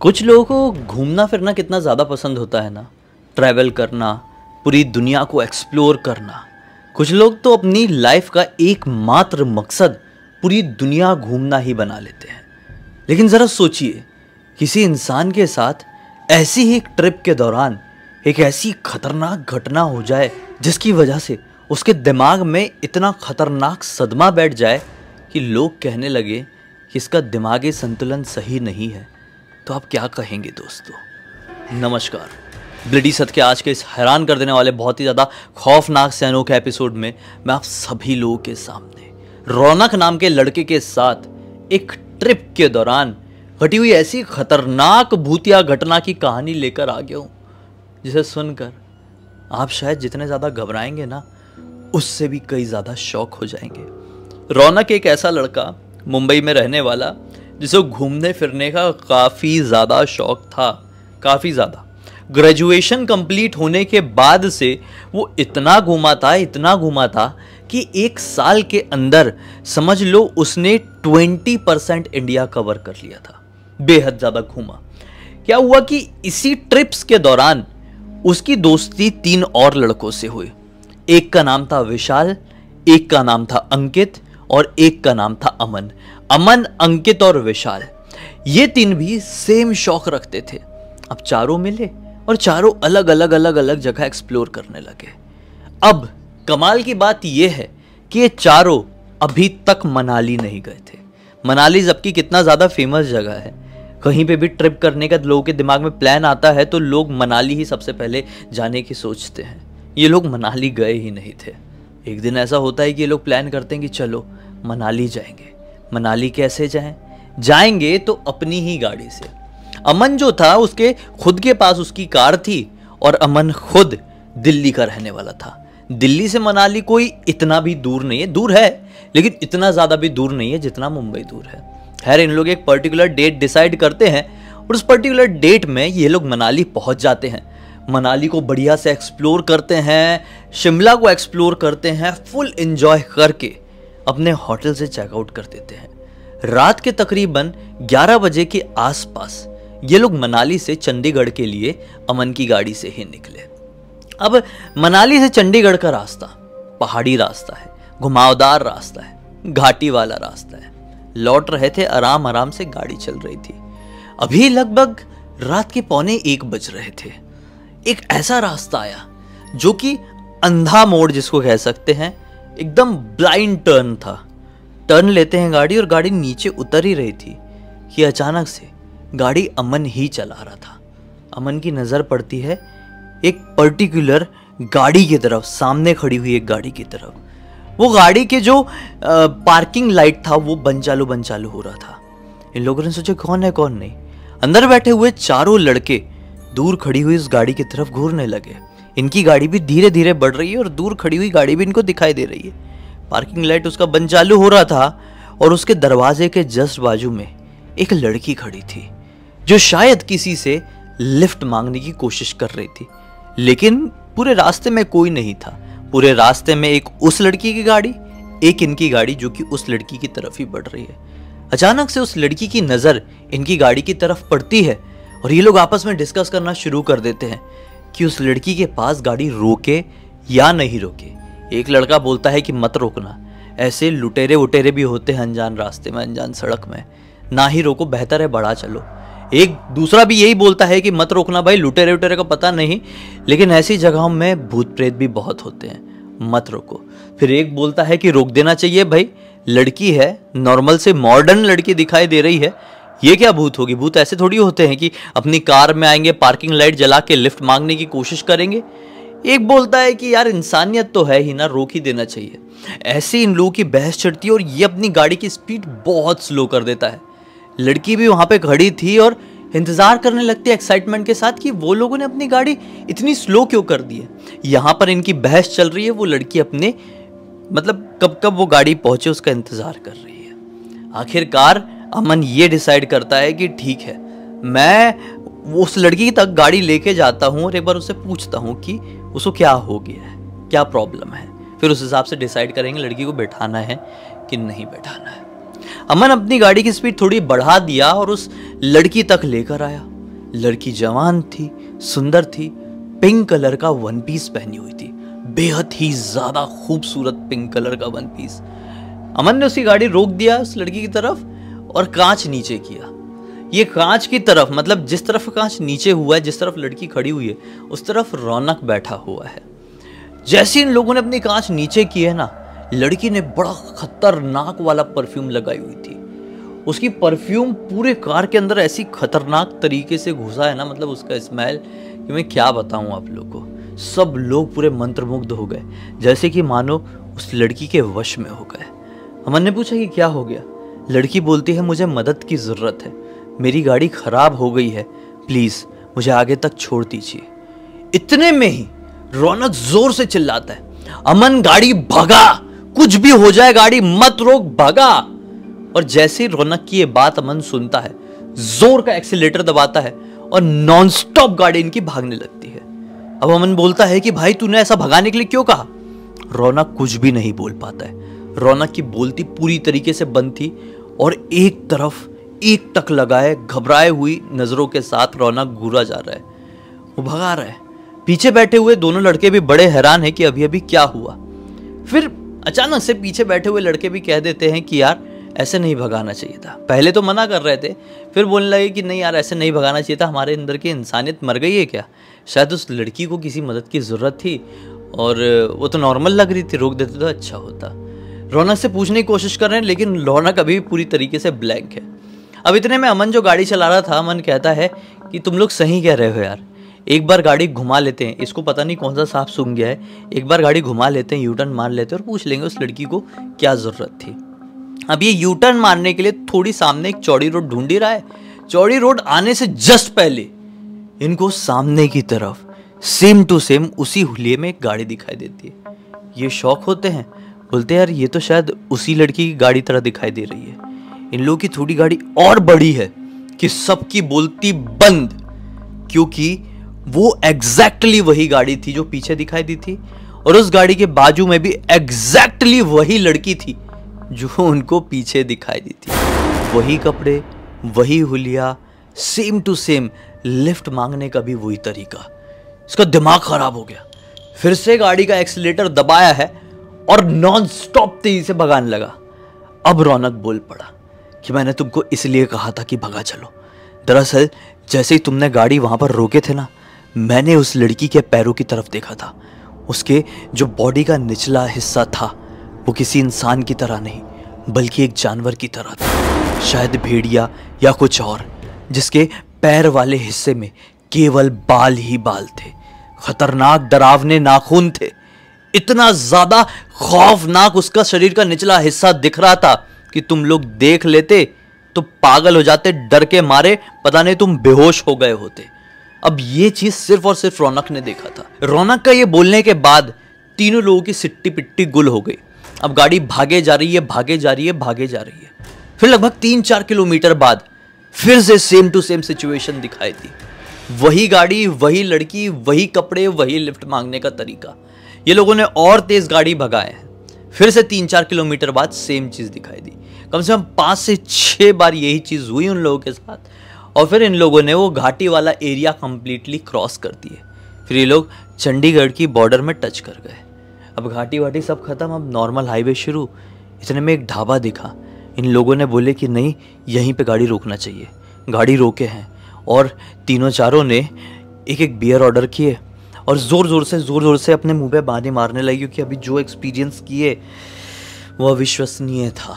कुछ लोगों को घूमना फिरना कितना ज़्यादा पसंद होता है ना, ट्रैवल करना, पूरी दुनिया को एक्सप्लोर करना। कुछ लोग तो अपनी लाइफ का एकमात्र मकसद पूरी दुनिया घूमना ही बना लेते हैं। लेकिन ज़रा सोचिए, किसी इंसान के साथ ऐसी ही एक ट्रिप के दौरान एक ऐसी खतरनाक घटना हो जाए जिसकी वजह से उसके दिमाग में इतना खतरनाक सदमा बैठ जाए कि लोग कहने लगे कि इसका दिमागी संतुलन सही नहीं है, तो आप क्या कहेंगे दोस्तों? नमस्कार, ब्लडी सत्य के आज के इस हैरान कर देने वाले बहुत ही ज़्यादा खौफनाक से अनोखे एपिसोड में मैं आप सभी लोगों के सामने रौनक नाम के लड़के के साथ एक ट्रिप के दौरान घटी हुई ऐसी खतरनाक भूतिया घटना की कहानी लेकर आ गया हूँ, जिसे सुनकर आप शायद जितने ज़्यादा घबराएंगे ना, उससे भी कई ज़्यादा शॉक हो जाएंगे। रौनक एक ऐसा लड़का, मुंबई में रहने वाला, जिसे घूमने फिरने का काफ़ी ज़्यादा शौक था, काफ़ी ज़्यादा। ग्रेजुएशन कंप्लीट होने के बाद से वो इतना घूमा था कि एक साल के अंदर समझ लो उसने 20% इंडिया कवर कर लिया था। बेहद ज़्यादा घूमा। क्या हुआ कि इसी ट्रिप्स के दौरान उसकी दोस्ती 3 और लड़कों से हुई। एक का नाम था विशाल, एक का नाम था अंकित और एक का नाम था अमन। अमन, अंकित और विशाल, ये 3 भी सेम शौक रखते थे। अब चारों मिले और चारों अलग अलग जगह एक्सप्लोर करने लगे। अब कमाल की बात यह है कि ये चारों अभी तक मनाली नहीं गए थे। मनाली जबकि कितना ज़्यादा फेमस जगह है, कहीं पे भी ट्रिप करने का लोगों के दिमाग में प्लान आता है तो लोग मनाली ही सबसे पहले जाने की सोचते हैं। ये लोग मनाली गए ही नहीं थे। एक दिन ऐसा होता है कि ये लोग प्लान करते हैं कि चलो मनाली जाएंगे। मनाली कैसे जाएंगे तो अपनी ही गाड़ी से। अमन जो था, उसके खुद के पास उसकी कार थी और अमन खुद दिल्ली का रहने वाला था। दिल्ली से मनाली कोई इतना भी दूर नहीं है, दूर है लेकिन इतना ज़्यादा भी दूर नहीं है जितना मुंबई दूर है। खैर, इन लोग एक पर्टिकुलर डेट डिसाइड करते हैं और उस पर्टिकुलर डेट में ये लोग मनाली पहुंच जाते हैं। मनाली को बढ़िया से एक्सप्लोर करते हैं, शिमला को एक्सप्लोर करते हैं, फुल एंजॉय करके अपने होटल से चेकआउट कर देते हैं। रात के तकरीबन 11 बजे के आसपास ये लोग मनाली से चंडीगढ़ के लिए अमन की गाड़ी से ही निकले। अब मनाली से चंडीगढ़ का रास्ता पहाड़ी रास्ता है, घुमावदार रास्ता है, घाटी वाला रास्ता है। लौट रहे थे, आराम से गाड़ी चल रही थी। अभी लगभग रात के 1:15 बज रहे थे। एक ऐसा रास्ता आया जो कि अंधा मोड़ जिसको कह सकते हैं, एकदम ब्लाइंड टर्न था। टर्न लेते हैं गाड़ी और गाड़ी नीचे उतर ही रही थी कि अचानक से गाड़ी अमन ही चला रहा था। अमन की नज़र पड़ती है एक पर्टिकुलर गाड़ी की तरफ, सामने खड़ी हुई एक गाड़ी की तरफ। वो गाड़ी के जो पार्किंग लाइट था वो बंद चालू हो रहा था। इन लोगों ने सोचा कौन है कौन नहीं। अंदर बैठे हुए चारों लड़के दूर खड़ी हुई उस गाड़ी की तरफ घूरने लगे। इनकी गाड़ी भी धीरे धीरे बढ़ रही है और दूर खड़ी हुई गाड़ी भी इनको दिखाई दे रही है। पार्किंग लाइट उसका बंद चालू हो रहा था और उसके दरवाजे के जस्ट बाजू में एक लड़की खड़ी थी जो शायद किसी से लिफ्ट मांगने की कोशिश कर रही थी। लेकिन पूरे रास्ते में कोई नहीं था। पूरे रास्ते में एक उस लड़की की गाड़ी, एक इनकी गाड़ी जो कि उस लड़की की तरफ ही बढ़ रही है। अचानक से उस लड़की की नज़र इनकी गाड़ी की तरफ पड़ती है और ये लोग आपस में डिस्कस करना शुरू कर देते हैं कि उस लड़की के पास गाड़ी रोके या नहीं रोके। एक लड़का बोलता है कि मत रोकना, ऐसे लुटेरे वुटेरे भी होते हैं अनजान रास्ते में, अनजान सड़क में, ना ही रोको, बेहतर है बढ़ा चलो। एक दूसरा भी यही बोलता है कि मत रोकना भाई, लुटेरे वुटेरे का पता नहीं, लेकिन ऐसी जगहों में भूत प्रेत भी बहुत होते हैं, मत रोको। फिर एक बोलता है कि रोक देना चाहिए भाई, लड़की है, नॉर्मल से मॉडर्न लड़की दिखाई दे रही है, ये क्या भूत होगी? भूत ऐसे थोड़ी होते हैं कि अपनी कार में आएंगे, पार्किंग लाइट जला के लिफ्ट मांगने की कोशिश करेंगे। एक बोलता है कि यार इंसानियत तो है ही ना, रोक ही देना चाहिए। ऐसे इन लोगों की बहस चढ़ती है और ये अपनी गाड़ी की स्पीड बहुत स्लो कर देता है। लड़की भी वहाँ पे खड़ी थी और इंतज़ार करने लगती है एक्साइटमेंट के साथ कि वो लोगों ने अपनी गाड़ी इतनी स्लो क्यों कर दी है। यहाँ पर इनकी बहस चल रही है, वो लड़की अपने मतलब कब वो गाड़ी पहुँचे उसका इंतज़ार कर रही है। आखिरकार अमन ये डिसाइड करता है कि ठीक है, मैं उस लड़की तक गाड़ी लेके जाता हूँ और एक बार उससे पूछता हूँ कि उसको क्या हो गया है, क्या प्रॉब्लम है। फिर उस हिसाब से डिसाइड करेंगे लड़की को बैठाना है कि नहीं बैठाना है। अमन अपनी गाड़ी की स्पीड थोड़ी बढ़ा दिया और उस लड़की तक लेकर आया। लड़की जवान थी, सुंदर थी, पिंक कलर का वन पीस पहनी हुई थी, बेहद ही ज्यादा खूबसूरत पिंक कलर का वन पीस। अमन ने उसकी गाड़ी रोक दिया उस लड़की की तरफ और कांच नीचे किया। ये कांच की तरफ मतलब जिस तरफ कांच नीचे हुआ है, जिस तरफ लड़की खड़ी हुई है उस तरफ रौनक बैठा हुआ है। जैसे इन लोगों ने अपनी कांच नीचे की है ना, लड़की ने बड़ा खतरनाक वाला परफ्यूम लगाई हुई थी। उसकी परफ्यूम पूरे कार के अंदर ऐसी खतरनाक तरीके से घुसा है ना, मतलब उसका स्मेल कि मैं क्या बताऊं आप लोगों को। सब लोग पूरे मंत्रमुग्ध हो गए, जैसे कि मानो उस लड़की के वश में हो गए। अमन ने पूछा कि क्या हो गया। लड़की बोलती है मुझे मदद की ज़रूरत है, मेरी गाड़ी खराब हो गई है, प्लीज़ मुझे आगे तक छोड़ दीजिए। इतने में ही रौनक जोर से चिल्लाता है, अमन गाड़ी भगा, कुछ भी हो जाए गाड़ी मत रोक, भगा। और जैसे ही रौनक की ये बात अमन सुनता है, जोर का एक्सीलेटर दबाता है और नॉनस्टॉप गाड़ी इनकी भागने लगती है। अब अमन बोलता है कि भाई तूने ऐसा भगाने के लिए क्यों कहा। रौनक कुछ भी नहीं बोल पाता है। रौनक की बोलती पूरी तरीके से बंद थी और एक तरफ एक टक लगाए घबराए हुई नजरों के साथ रौनक घूरा जा रहा है, वो भगा रहा है। पीछे बैठे हुए दोनों लड़के भी बड़े हैरान हैं कि अभी अभी क्या हुआ। फिर अचानक से पीछे बैठे हुए लड़के भी कह देते हैं कि यार ऐसे नहीं भगाना चाहिए था। पहले तो मना कर रहे थे, फिर बोलने लगे कि नहीं यार ऐसे नहीं भगाना चाहिए था, हमारे अंदर की इंसानियत मर गई है क्या। शायद उस लड़की को किसी मदद की ज़रूरत थी और वो तो नॉर्मल लग रही थी, रोक देते तो अच्छा होता। रौनक से पूछने की कोशिश कर रहे हैं लेकिन रौनक अभी पूरी तरीके से ब्लैंक है। अब इतने में अमन जो गाड़ी चला रहा था, अमन कहता है कि तुम लोग सही कह रहे हो यार, एक बार गाड़ी घुमा लेते हैं। इसको पता नहीं कौन सा सांप सूंघ गया है, एक बार गाड़ी घुमा लेते हैं, यू टर्न मार लेते हैं और पूछ लेंगे उस लड़की को क्या ज़रूरत थी। अब ये यू टर्न मारने के लिए थोड़ी सामने एक चौड़ी रोड ढूंढ ही रहा है। चौड़ी रोड आने से जस्ट पहले इनको सामने की तरफ सेम टू सेम उसी हुलिये में एक गाड़ी दिखाई देती है। ये शौक होते हैं, बोलते हैं यार ये तो शायद उसी लड़की की गाड़ी तरह दिखाई दे रही है। इन लोगों की थोड़ी गाड़ी और बड़ी है कि सबकी बोलती बंद, क्योंकि वो एग्जैक्टली वही गाड़ी थी जो पीछे दिखाई दी थी और उस गाड़ी के बाजू में भी एग्जैक्टली वही लड़की थी जो उनको पीछे दिखाई दी थी। वही कपड़े, वही हुलिया, सेम टू सेम, लिफ्ट मांगने का भी वही तरीका। इसका दिमाग खराब हो गया, फिर से गाड़ी का एक्सीलेटर दबाया है और नॉन स्टॉप तेजी से भगाने लगा। अब रौनक बोल पड़ा कि मैंने तुमको इसलिए कहा था कि भगा चलो। दरअसल जैसे ही तुमने गाड़ी वहां पर रोके थे ना, मैंने उस लड़की के पैरों की तरफ देखा था। उसके जो बॉडी का निचला हिस्सा था वो किसी इंसान की तरह नहीं बल्कि एक जानवर की तरह था, शायद भेड़िया या कुछ और, जिसके पैर वाले हिस्से में केवल बाल ही बाल थे। खतरनाक डरावने नाखून थे, इतना ज्यादा खौफनाक उसका शरीर का निचला हिस्सा दिख रहा था कि तुम लोग देख लेते तो पागल हो जाते, डर के मारे पता नहीं तुम बेहोश हो गए होते। अब ये चीज सिर्फ और सिर्फ रौनक ने देखा था। रौनक का ये बोलने के बाद तीनों लोगों की सिट्टी पिट्टी गुल हो गई। अब गाड़ी भागे जा रही है, भागे जा रही है, भागे जा रही है। फिर लगभग 3-4 किलोमीटर बाद फिर से सेम टू सेम सिचुएशन दिखाई दी। वही गाड़ी, वही लड़की, वही कपड़े, वही लिफ्ट मांगने का तरीका। ये लोगों ने और तेज गाड़ी भगाए हैं। फिर से 3-4 किलोमीटर बाद सेम चीज दिखाई दी। कम से कम 5 से 6 बार यही चीज हुई उन लोगों के साथ और फिर इन लोगों ने वो घाटी वाला एरिया कंप्लीटली क्रॉस कर दिए। फिर ये लोग चंडीगढ़ की बॉर्डर में टच कर गए। अब घाटी वाटी सब खत्म, अब नॉर्मल हाईवे शुरू। इतने में एक ढाबा दिखा। इन लोगों ने बोले कि नहीं, यहीं पे गाड़ी रोकना चाहिए। गाड़ी रोके हैं और तीनों चारों ने एक एक बियर ऑर्डर किए और ज़ोर ज़ोर से अपने मुंह पे बाने मारने लगे, क्योंकि अभी जो एक्सपीरियंस किए वो अविश्वसनीय था।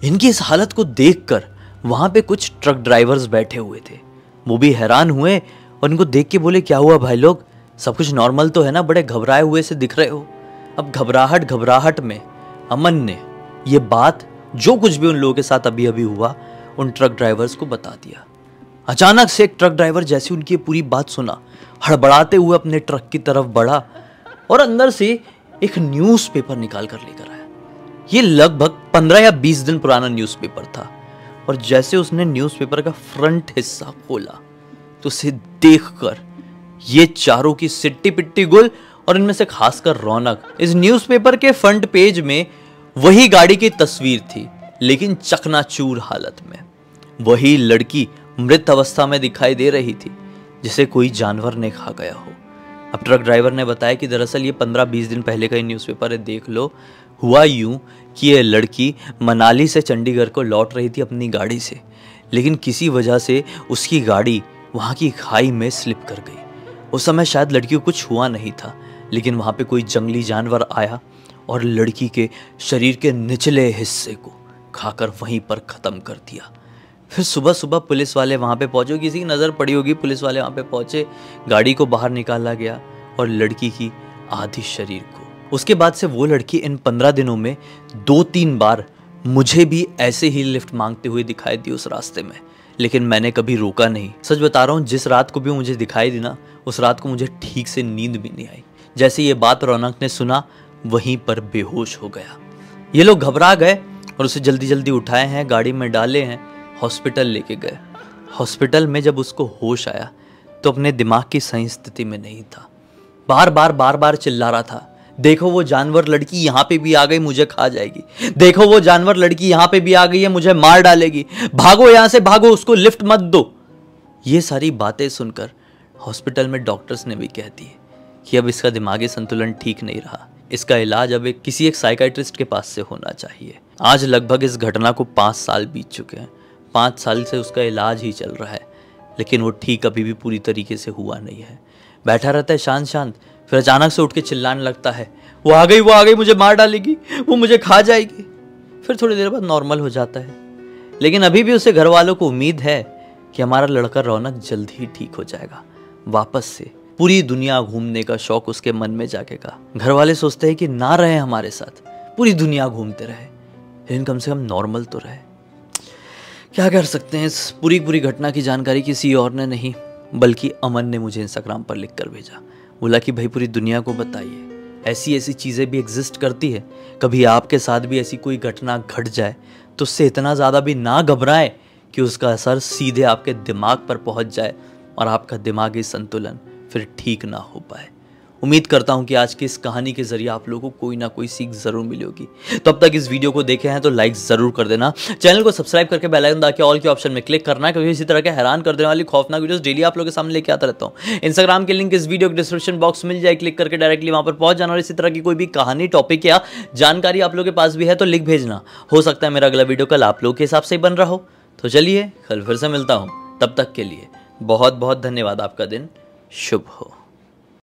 इनकी इस हालत को देखकर वहाँ पे कुछ ट्रक ड्राइवर्स बैठे हुए थे, वो भी हैरान हुए और इनको देख के बोले क्या हुआ भाई लोग, सब कुछ नॉर्मल तो है ना, बड़े घबराए हुए से दिख रहे हो। अब घबराहट में अमन ने ये बात जो कुछ भी उन लोगों के साथ अभी अभी हुआ उन ट्रक ड्राइवर्स को बता दिया। अचानक से एक ट्रक ड्राइवर जैसे उनकी पूरी बात सुना, हड़बड़ाते हुए अपने ट्रक की तरफ बढ़ा और अंदर से एक न्यूज़पेपर निकाल कर लेकर आया। ये लगभग 15 या 20 दिन पुराना न्यूज़पेपर था और जैसे उसने न्यूज़पेपर का फ्रंट हिस्सा खोला तो उसे देखकर ये चारों की सिट्टी पिट्टी गुल और इनमें से खासकर रौनक। इस न्यूज़पेपर के फ्रंट पेज में वही गाड़ी की तस्वीर थी, लेकिन चकनाचूर हालत में। वही लड़की मृत अवस्था में दिखाई दे रही थी। जिसे कोई जानवर ने खा गया हो। अब ट्रक ड्राइवर ने बताया कि दरअसल ये 15-20 दिन पहले का ही न्यूज़पेपर है, देख लो। हुआ यूं कि ये लड़की मनाली से चंडीगढ़ को लौट रही थी अपनी गाड़ी से, लेकिन किसी वजह से उसकी गाड़ी वहाँ की खाई में स्लिप कर गई। उस समय शायद लड़की को कुछ हुआ नहीं था, लेकिन वहाँ पे कोई जंगली जानवर आया और लड़की के शरीर के निचले हिस्से को खाकर वहीं पर ख़त्म कर दिया। फिर सुबह सुबह पुलिस वाले वहाँ पे पहुँचे, किसी की नज़र पड़ी होगी, पुलिस वाले वहाँ पे पहुँचे, गाड़ी को बाहर निकाला गया और लड़की की आधी शरीर को। उसके बाद से वो लड़की इन 15 दिनों में 2-3 बार मुझे भी ऐसे ही लिफ्ट मांगते हुए दिखाई दी उस रास्ते में, लेकिन मैंने कभी रोका नहीं। सच बता रहा हूँ, जिस रात को भी मुझे दिखाई दी ना, उस रात को मुझे ठीक से नींद भी नहीं आई। जैसे ये बात रौनक ने सुना, वहीं पर बेहोश हो गया। ये लोग घबरा गए और उसे जल्दी जल्दी उठाए हैं, गाड़ी में डाले हैं, हॉस्पिटल लेके गए। हॉस्पिटल में जब उसको होश आया तो अपने दिमाग की सही स्थिति में नहीं था। बार बार चिल्ला रहा था, देखो वो जानवर लड़की यहाँ पे भी आ गई, मुझे खा जाएगी। देखो वो जानवर लड़की यहाँ पे भी आ गई है, मुझे मार डालेगी। भागो यहाँ से भागो, उसको लिफ्ट मत दो। ये सारी बातें सुनकर हॉस्पिटल में डॉक्टर्स ने भी कह दिए कि अब इसका दिमागी संतुलन ठीक नहीं रहा, इसका इलाज अब किसी एक साइकाइट्रिस्ट के पास से होना चाहिए। आज लगभग इस घटना को 5 साल बीत चुके हैं। 5 साल से उसका इलाज ही चल रहा है, लेकिन वो ठीक अभी भी पूरी तरीके से हुआ नहीं है। बैठा रहता है शांत शांत, फिर अचानक से उठ के चिल्लाने लगता है, वो आ गई, मुझे मार डालेगी, वो मुझे खा जाएगी। फिर थोड़ी देर बाद नॉर्मल हो जाता है, लेकिन अभी भी उसके घर वालों को उम्मीद है कि हमारा लड़का रौनक जल्द ही ठीक हो जाएगा। वापस से पूरी दुनिया घूमने का शौक उसके मन में जागेगा। घर वाले सोचते हैं कि ना रहे हमारे साथ, पूरी दुनिया घूमते रहे, लेकिन कम से कम नॉर्मल तो रहे। क्या कर सकते हैं, इस पूरी घटना की जानकारी किसी और ने नहीं बल्कि अमन ने मुझे इंस्टाग्राम पर लिख कर भेजा। बोला कि भाई पूरी दुनिया को बताइए, ऐसी चीज़ें भी एग्जिस्ट करती है। कभी आपके साथ भी ऐसी कोई घटना घट जाए तो उससे इतना ज़्यादा भी ना घबराएं कि उसका असर सीधे आपके दिमाग पर पहुंच जाए और आपका दिमागी संतुलन फिर ठीक ना हो पाए। उम्मीद करता हूं कि आज की इस कहानी के जरिए आप लोगों को कोई ना कोई सीख जरूर मिली होगी। तो अब तक इस वीडियो को देखे हैं तो लाइक जरूर कर देना, चैनल को सब्सक्राइब करके बेल आइकन दबा के ऑल के ऑप्शन में क्लिक करना, क्योंकि इसी तरह के हैरान कर देने वाली खौफनाक वीडियोस डेली आप लोगों के सामने लेके आता रहता हूं। इंस्टाग्राम की लिंक इस वीडियो के डिस्क्रिप्शन बॉक्स मिल जाए, क्लिक करके डायरेक्टली वहां पर पहुंच जाना। और इसी तरह की कोई भी कहानी, टॉपिक या जानकारी आप लोगों के पास भी है तो लिख भेजना। हो सकता है मेरा अगला वीडियो कल आप लोगों के हिसाब से ही बन रहा हो। तो चलिए कल फिर से मिलता हूं, तब तक के लिए बहुत बहुत धन्यवाद। आपका दिन शुभ हो।